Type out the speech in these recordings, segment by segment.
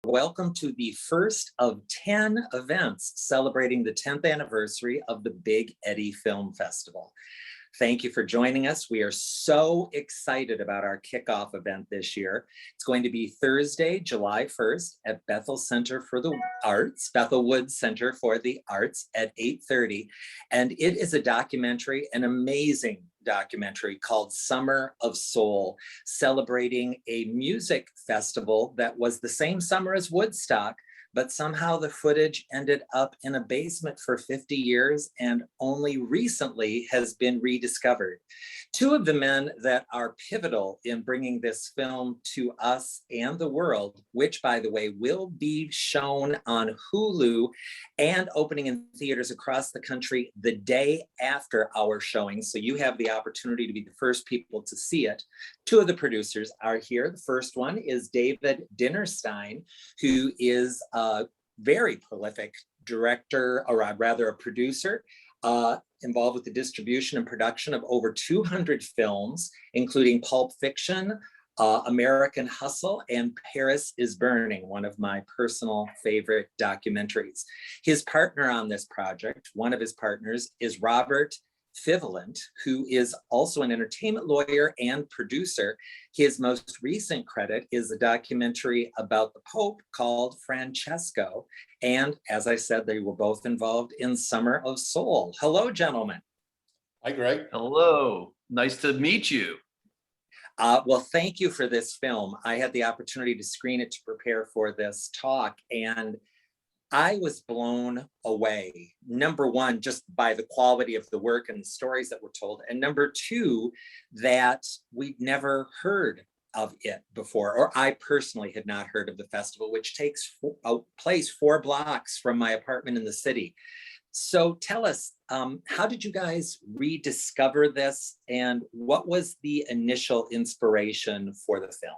Welcome to the first of 10 events celebrating the 10th anniversary of the Big Eddy Film Festival. Thank you for joining us. We are so excited about our kickoff event this year. It's going to be Thursday, July 1st at Bethel Center for the Arts, Bethel Woods Center for the Arts at 8:30. And it is a documentary, an amazing documentary called Summer of Soul, celebrating a music festival that was the same summer as Woodstock, but somehow the footage ended up in a basement for 50 years and only recently has been rediscovered. Two of the men that are pivotal in bringing this film to us and the world, which by the way, will be shown on Hulu and opening in theaters across the country the day after our showing. So you have the opportunity to be the first people to see it. Two of the producers are here. The first one is David Dinerstein, who is a very prolific director, or rather a producer, involved with the distribution and production of over 200 films, including Pulp Fiction, American Hustle, and Paris is Burning, one of my personal favorite documentaries. His partner on this project, one of his partners, is Robert Fyvolent, who is also an entertainment lawyer and producer. His most recent credit is a documentary about the Pope called Francesco. And as I said, they were both involved in Summer of Soul. Hello, gentlemen. Hi, Greg. Hello. Nice to meet you. Well, thank you for this film. I had the opportunity to screen it to prepare for this talk, and I was blown away. Number one, just by the quality of the work and the stories that were told. And number two, that we'd never heard of it before, or I personally had not heard of the festival, which takes place 4 blocks from my apartment in the city. So tell us, how did you guys rediscover this, and what was the initial inspiration for the film?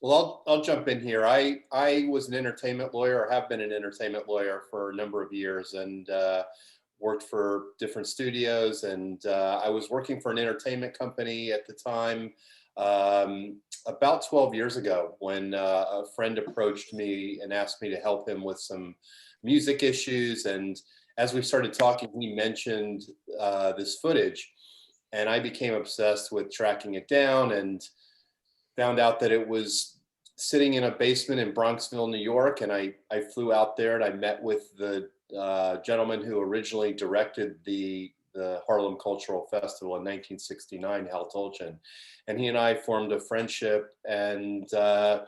Well, I'll jump in here. I was an entertainment lawyer, or have been an entertainment lawyer for a number of years, and worked for different studios. And I was working for an entertainment company at the time, about 12 years ago, when a friend approached me and asked me to help him with some music issues. And as we started talking, he mentioned this footage, and I became obsessed with tracking it down and found out that it was sitting in a basement in Bronxville, New York. And I flew out there and I met with the gentleman who originally directed the Harlem Cultural Festival in 1969, Hal Tolchin. And he and I formed a friendship, and I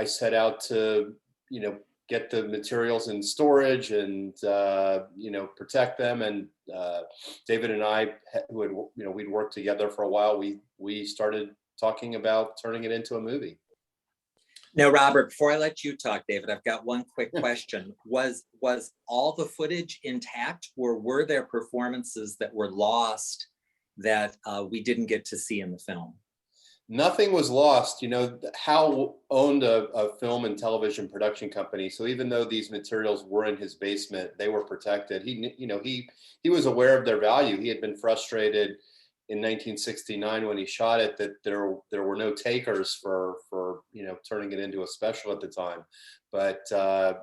set out to, get the materials in storage and, protect them. And David and I, who had, we'd worked together for a while, we started talking about turning it into a movie. Now, Robert, before I let you talk, David, I've got one quick question. Was all the footage intact, or were there performances that were lost that we didn't get to see in the film? Nothing was lost. Hal owned a film and television production company, so even though these materials were in his basement, they were protected. He was aware of their value. He had been frustrated in 1969 when he shot it that there were no takers for turning it into a special at the time. But the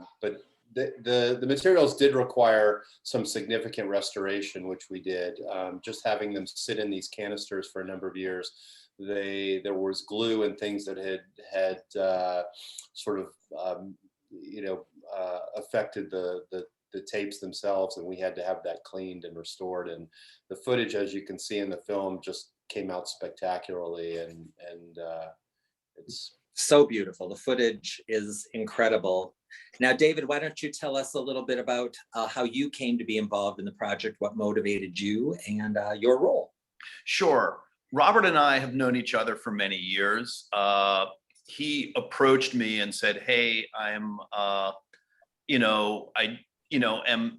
materials did require some significant restoration, which we did. Just having them sit in these canisters for a number of years, there was glue and things that had sort of affected the tapes themselves, and we had to have that cleaned and restored. And the footage, as you can see in the film, just came out spectacularly, and it's so beautiful. The footage is incredible. Now, David, why don't you tell us a little bit about how you came to be involved in the project, what motivated you, and your role? Sure. Robert and I have known each other for many years. He approached me and said, "Hey, I'm,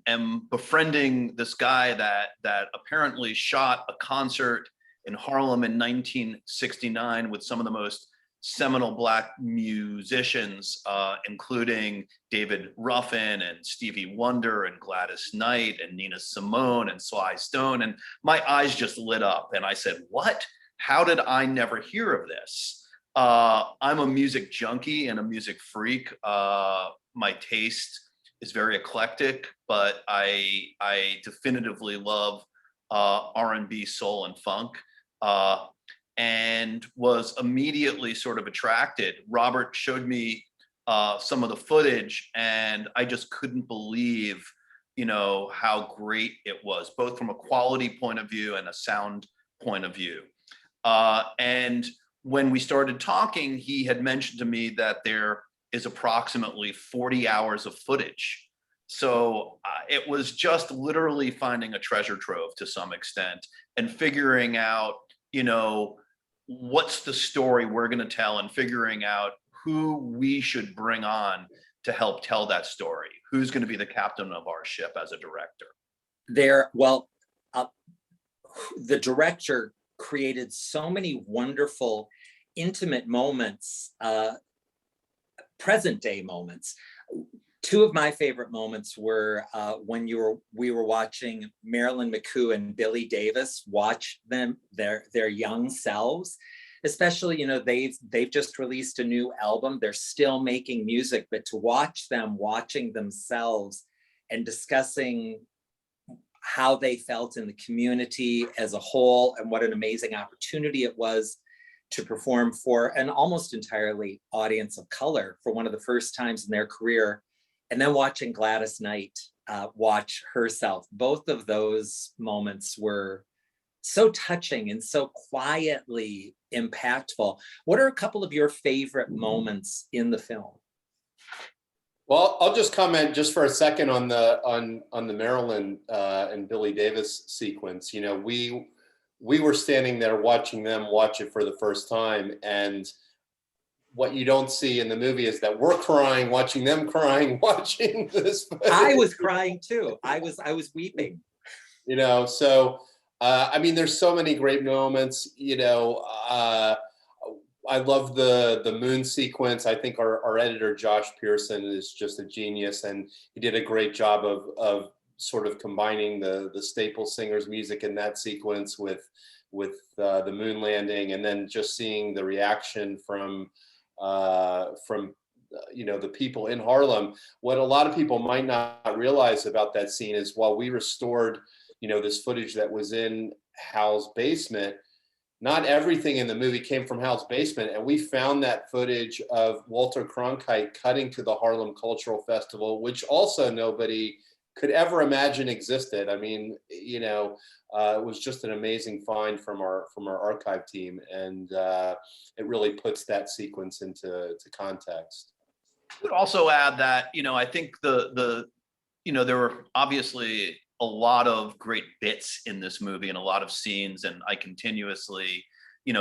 am befriending this guy that apparently shot a concert in Harlem in 1969 with some of the most seminal Black musicians, including David Ruffin and Stevie Wonder and Gladys Knight and Nina Simone and Sly Stone." And my eyes just lit up, and I said, "What? How did I never hear of this?" I'm a music junkie and a music freak. My taste is very eclectic, but I definitively love R&B, soul, and funk, and was immediately sort of attracted. Robert showed me some of the footage, and I just couldn't believe, how great it was, both from a quality point of view and a sound point of view. And when we started talking, he had mentioned to me that there is approximately 40 hours of footage. So it was just literally finding a treasure trove to some extent and figuring out, what's the story we're going to tell, and figuring out who we should bring on to help tell that story. Who's going to be the captain of our ship as a director? The director created so many wonderful, intimate moments, present day moments. Two of my favorite moments were when we were watching Marilyn McCoo and Billy Davis watch their young selves. Especially, they've just released a new album. They're still making music, but to watch them watching themselves and discussing how they felt in the community as a whole, and what an amazing opportunity it was to perform for an almost entirely audience of color for one of the first times in their career. And then watching Gladys Knight watch herself. Both of those moments were so touching and so quietly impactful. What are a couple of your favorite moments in the film? Well, I'll just comment just for a second on the Marilyn and Billy Davis sequence. We were standing there watching them watch it for the first time, and what you don't see in the movie is that we're crying, watching them crying, watching this. I was crying too. I was weeping. So there's so many great moments. I love the moon sequence. I think our editor Josh Pearson is just a genius, and he did a great job of sort of combining the Staples singers' music in that sequence with the moon landing, and then just seeing the reaction from the people in Harlem. What a lot of people might not realize about that scene is, while we restored this footage that was in Hal's basement, not everything in the movie came from Hal's basement. And we found that footage of Walter Cronkite cutting to the Harlem Cultural Festival, which also nobody could ever imagine existed. It was just an amazing find from our archive team, and it really puts that sequence into context. I would also add that, I think there were obviously a lot of great bits in this movie and a lot of scenes, and I continuously,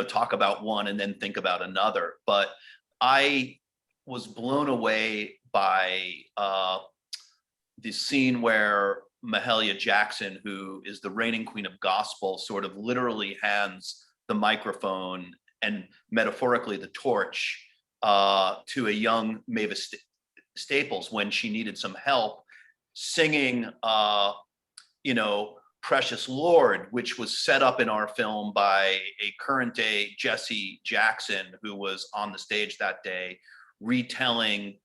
talk about one and then think about another. But I was blown away by the scene where Mahalia Jackson, who is the reigning queen of gospel, sort of literally hands the microphone and metaphorically the torch to a young Mavis Staples when she needed some help singing, Precious Lord, which was set up in our film by a current day Jesse Jackson, who was on the stage that day, retelling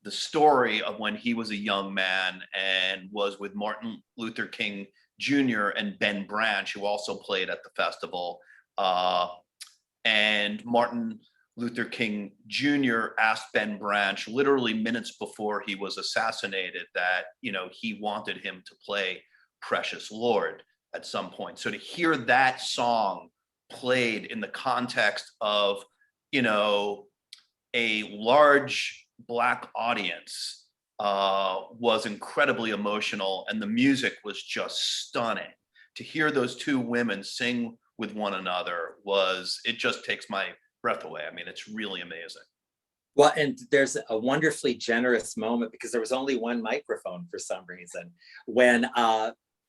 the story of when he was a young man and was with Martin Luther King Jr. and Ben Branch, who also played at the festival. And Martin Luther King Jr. asked Ben Branch literally minutes before he was assassinated that, he wanted him to play Precious Lord at some point. So to hear that song played in the context of, a large Black audience was incredibly emotional, and the music was just stunning. To hear those two women sing with one another it just takes my breath away. It's really amazing. Well, and there's a wonderfully generous moment, because there was only one microphone for some reason, when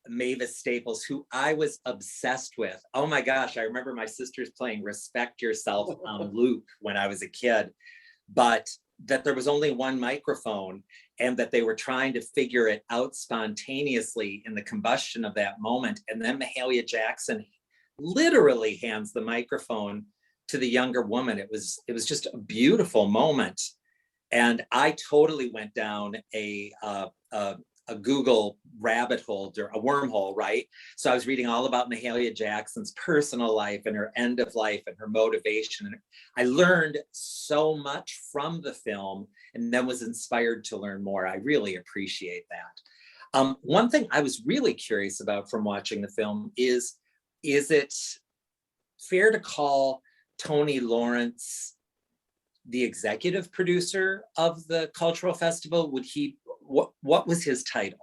Mavis Staples, who I was obsessed with. Oh my gosh, I remember my sisters playing Respect Yourself on loop when I was a kid, but that there was only one microphone, and that they were trying to figure it out spontaneously in the combustion of that moment. And then Mahalia Jackson literally hands the microphone to the younger woman. It was just a beautiful moment. And I totally went down a Google rabbit hole, or a wormhole, right? So I was reading all about Mahalia Jackson's personal life and her end of life and her motivation. And I learned so much from the film, and then was inspired to learn more. I really appreciate that. One thing I was really curious about from watching the film is it fair to call Tony Lawrence the executive producer of the cultural festival? What was his title?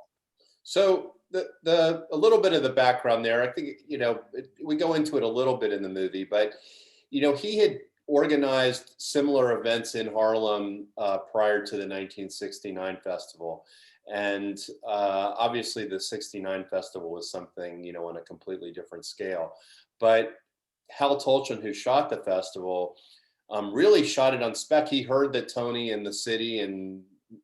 So a little bit of the background there, I think, we go into it a little bit in the movie, but, he had organized similar events in Harlem prior to the 1969 festival. And obviously the 69 festival was something, on a completely different scale. But Hal Tolchin, who shot the festival, really shot it on spec. He heard that Tony and the city and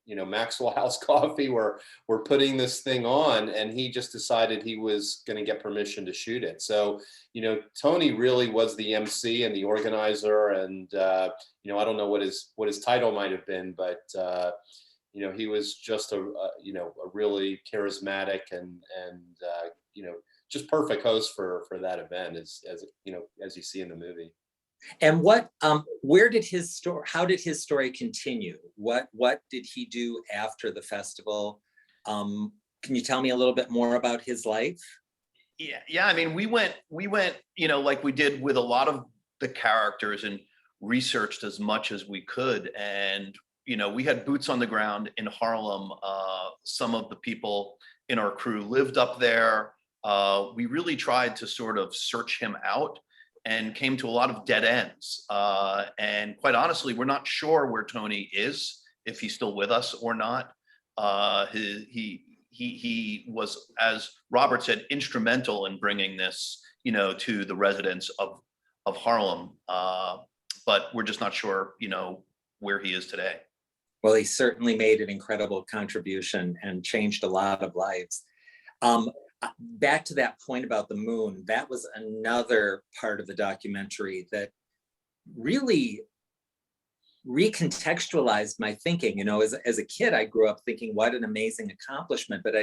Maxwell House Coffee were putting this thing on, and he just decided he was going to get permission to shoot it. So Tony really was the MC and the organizer, and I don't know what his title might have been, but he was just a really charismatic and just perfect host for that event, as you see in the movie. And how did his story continue? What did he do after the festival? Can you tell me a little bit more about his life? Yeah. I mean, we went, like we did with a lot of the characters, and researched as much as we could. And, we had boots on the ground in Harlem. Some of the people in our crew lived up there. We really tried to sort of search him out, and came to a lot of dead ends. And quite honestly, we're not sure where Tony is, if he's still with us or not. He was, as Robert said, instrumental in bringing this, to the residents of Harlem. But we're just not sure, where he is today. Well, he certainly made an incredible contribution and changed a lot of lives. Back to that point about the moon, that was another part of the documentary that really recontextualized my thinking. As a kid, I grew up thinking, what an amazing accomplishment, but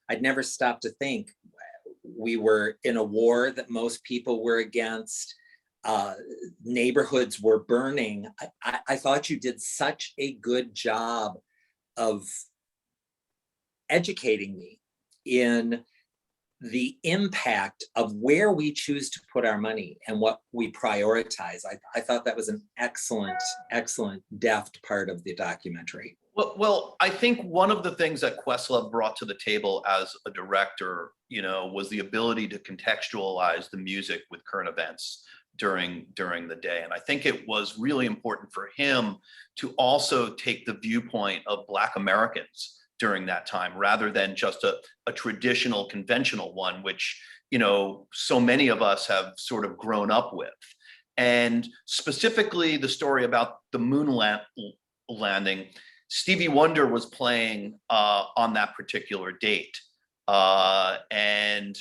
I'd never stopped to think we were in a war that most people were against. Neighborhoods were burning. I thought you did such a good job of educating me in the impact of where we choose to put our money and what we prioritize. I thought that was an excellent, deft part of the documentary. Well, I think one of the things that Questlove brought to the table as a director, was the ability to contextualize the music with current events during the day. And I think it was really important for him to also take the viewpoint of Black Americans during that time, rather than just a traditional, conventional one, which, so many of us have sort of grown up with. And specifically the story about the moon landing, Stevie Wonder was playing on that particular date. And,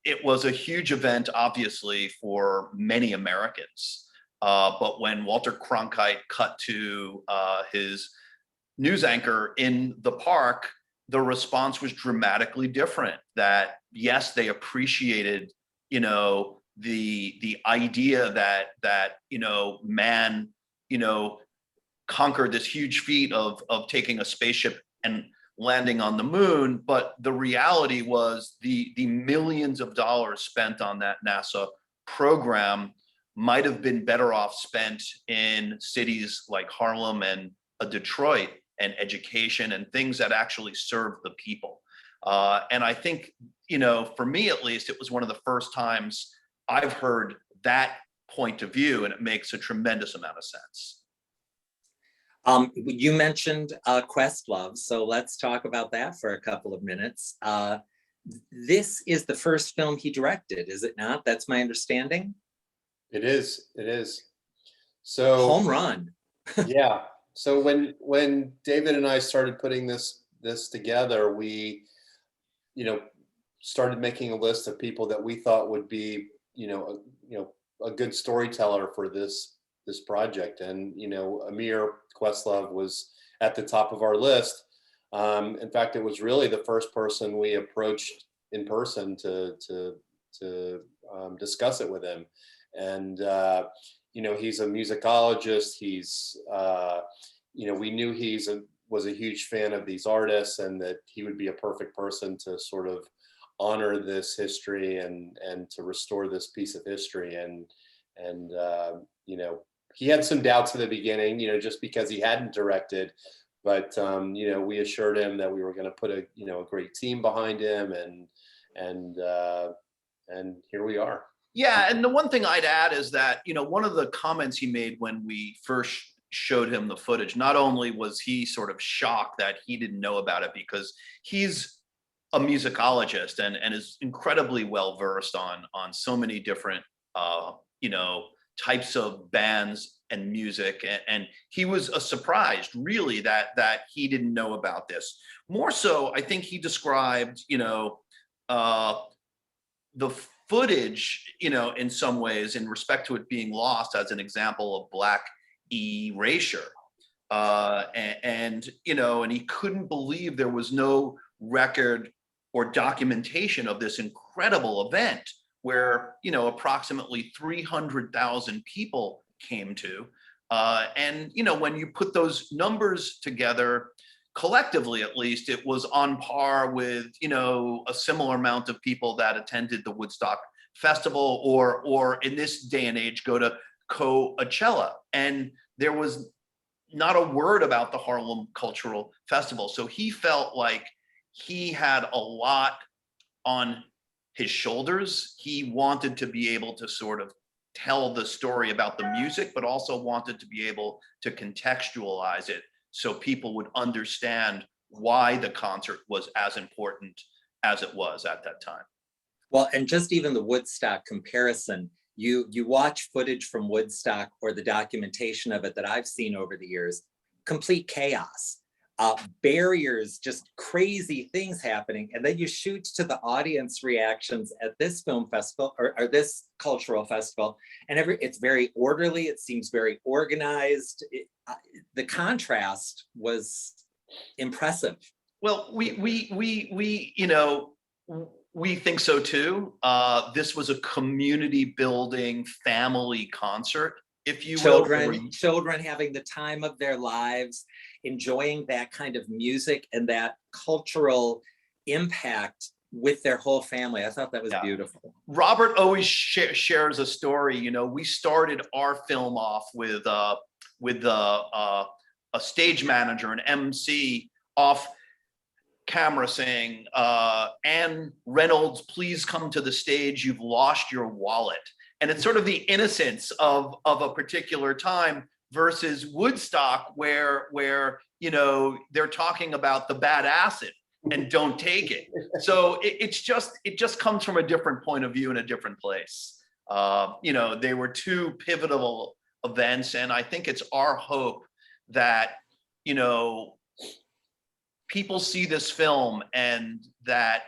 it was a huge event, obviously, for many Americans. But when Walter Cronkite cut to his news anchor in the park, the response was dramatically different. That yes, they appreciated, the idea that man, conquered this huge feat of taking a spaceship and landing on the moon. But the reality was the millions of dollars spent on that NASA program might have been better off spent in cities like Harlem and Detroit, and education and things that actually serve the people. And I think, for me at least, it was one of the first times I've heard that point of view, and it makes a tremendous amount of sense. You mentioned Questlove, so let's talk about that for a couple of minutes. This is the first film he directed, is it not? That's my understanding. It is. So home run. Yeah. So when David and I started putting this together, we, started making a list of people that we thought would be, a good storyteller for this project. And Ahmir Questlove was at the top of our list. In fact, it was really the first person we approached in person to discuss it with him. And he's a musicologist. He's we knew was a huge fan of these artists, and that he would be a perfect person to sort of honor this history and to restore this piece of history. And he had some doubts at the beginning, just because he hadn't directed, but we assured him that we were going to put a great team behind him, and here we are. Yeah, and the one thing I'd add is that, one of the comments he made when we first showed him the footage, not only was he sort of shocked that he didn't know about it, because he's a musicologist and is incredibly well versed on so many different types of bands and music, and he was surprised really that he didn't know about this. More so, I think he described the footage, in some ways, in respect to it being lost, as an example of Black erasure. And he couldn't believe there was no record or documentation of this incredible event where, approximately 300,000 people came to. And when you put those numbers together, collectively, at least, it was on par with, a similar amount of people that attended the Woodstock Festival, or in this day and age, go to Coachella. And there was not a word about the Harlem Cultural Festival. So he felt like he had a lot on his shoulders. He wanted to be able to sort of tell the story about the music, but also wanted to be able to contextualize it so people would understand why the concert was as important as it was at that time. Well, and just even the Woodstock comparison, you watch footage from Woodstock or the documentation of it that I've seen over the years, complete chaos, barriers, just crazy things happening. And then you shoot to the audience reactions at this film festival or this cultural festival, and it's very orderly. It seems very organized. The contrast was impressive. Well, we think so too. This was a community building family concert, if you will. Children having the time of their lives, enjoying that kind of music and that cultural impact with their whole family. I thought that was beautiful. Robert always shares a story. We started our film off with a stage manager, an MC, off camera saying, "Ann Reynolds, please come to the stage. You've lost your wallet." And it's sort of the innocence of a particular time versus Woodstock, where they're talking about the bad acid and don't take it. So it just comes from a different point of view in a different place. They were two pivotal events, and I think it's our hope that people see this film and that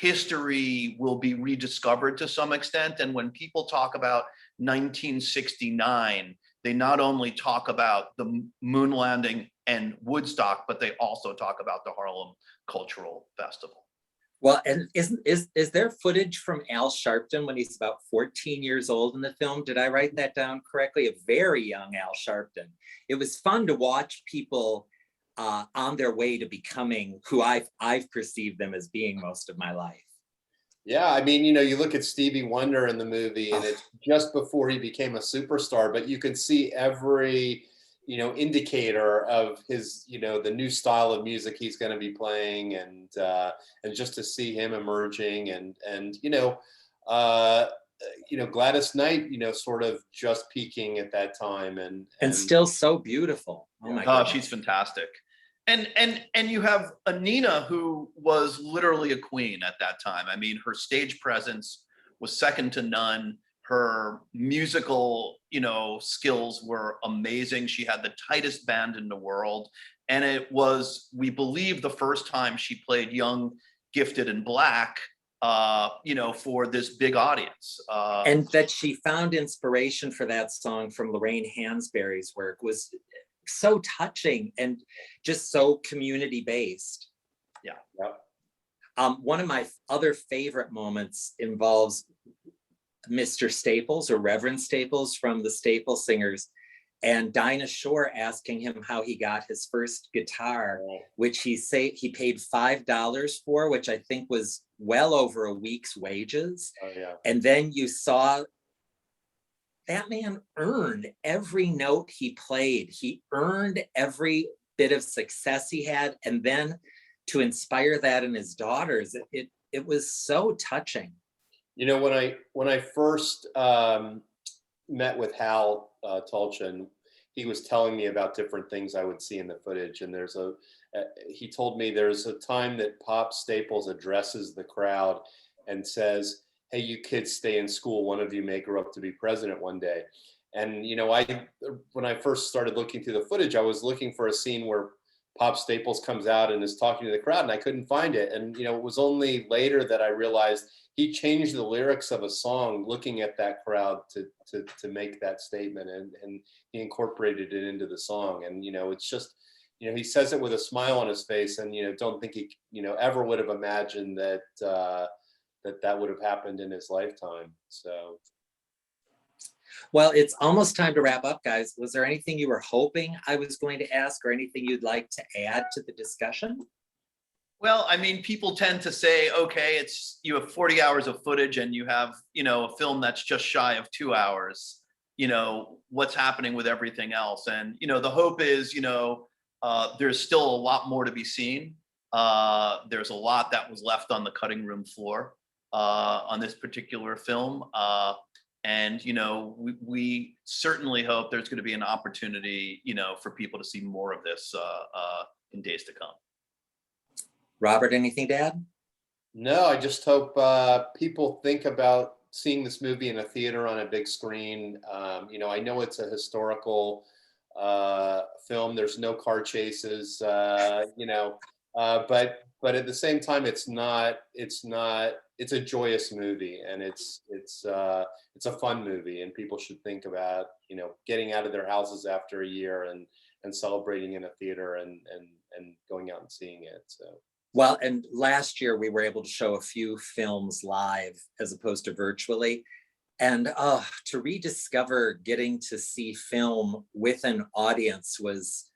history will be rediscovered to some extent. And when people talk about 1969, they not only talk about the moon landing and Woodstock, but they also talk about the Harlem Cultural Festival. Well, and is there footage from Al Sharpton when he's about 14 years old in the film? Did I write that down correctly? A very young Al Sharpton. It was fun to watch people on their way to becoming who I've perceived them as being most of my life. Yeah, I mean, you look at Stevie Wonder in the movie, and it's just before he became a superstar, but you can see every, indicator of his, the new style of music he's going to be playing, and just to see him emerging, and Gladys Knight, sort of just peaking at that time, and still so beautiful. Oh my God, she's fantastic. And you have a Nina who was literally a queen at that time. I mean, her stage presence was second to none. Her musical, skills were amazing. She had the tightest band in the world. And it was, we believe, the first time she played young, gifted, and Black for this big audience. And that she found inspiration for that song from Lorraine Hansberry's work was so touching and just so community based. Yeah. Yep. One of my other favorite moments involves Mr. Staples or Reverend Staples from the Staples Singers, and Dinah Shore asking him how he got his first guitar, which he paid $5 for, which I think was well over a week's wages. Oh, yeah. And then you saw that man earned every note he played. He earned every bit of success he had. And then to inspire that in his daughters, it was so touching. You know, when I first met with Hal Tulchin, he was telling me about different things I would see in the footage. And he told me there's a time that Pop Staples addresses the crowd and says, "Hey, you kids stay in school. One of you may grow up to be president one day." And, you know, when I first started looking through the footage, I was looking for a scene where Pop Staples comes out and is talking to the crowd, and I couldn't find it. And, you know, it was only later that I realized he changed the lyrics of a song looking at that crowd to make that statement, and he incorporated it into the song. And, you know, it's just, you know, he says it with a smile on his face, and, you know, don't think he, you know, ever would have imagined that that would have happened in his lifetime. So. Well, it's almost time to wrap up, guys. Was there anything you were hoping I was going to ask, or anything you'd like to add to the discussion? Well, I mean, people tend to say, okay, you have 40 hours of footage and you have, you know, a film that's just shy of 2 hours. You know, what's happening with everything else? And, you know, the hope is, you know, there's still a lot more to be seen. There's a lot that was left on the cutting room floor on this particular film. And, you know, we certainly hope there's going to be an opportunity, you know, for people to see more of this in days to come. Robert, anything to add? No, I just hope people think about seeing this movie in a theater on a big screen. You know, I know it's a historical film. There's no car chases, you know, but at the same time, it's a joyous movie, and it's a fun movie, and people should think about, you know, getting out of their houses after a year and celebrating in a theater and going out and seeing it. So. Well, and last year we were able to show a few films live as opposed to virtually. And to rediscover getting to see film with an audience was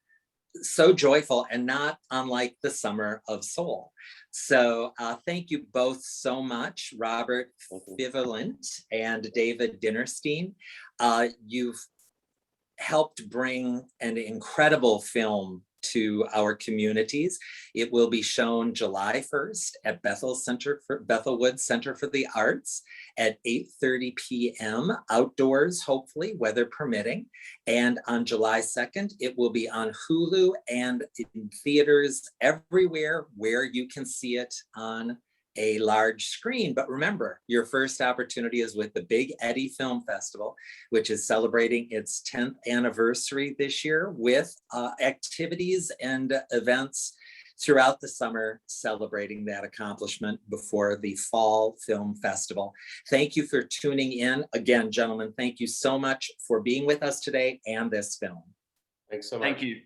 so joyful, and not unlike the Summer of Soul. So thank you both so much, Robert Fyvolent and David Dinerstein. You've helped bring an incredible film to our communities. It will be shown July 1st at Bethel Woods Center for the Arts at 8:30 p.m. outdoors, hopefully, weather permitting. And on July 2nd, it will be on Hulu and in theaters everywhere where you can see it on a large screen. But remember, your first opportunity is with the Big Eddy Film Festival, which is celebrating its 10th anniversary this year with activities and events throughout the summer celebrating that accomplishment before the Fall Film Festival. Thank you for tuning in. Again, gentlemen, thank you so much for being with us today and this film. Thanks so much. Thank you.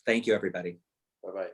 Thank you, everybody. Bye-bye.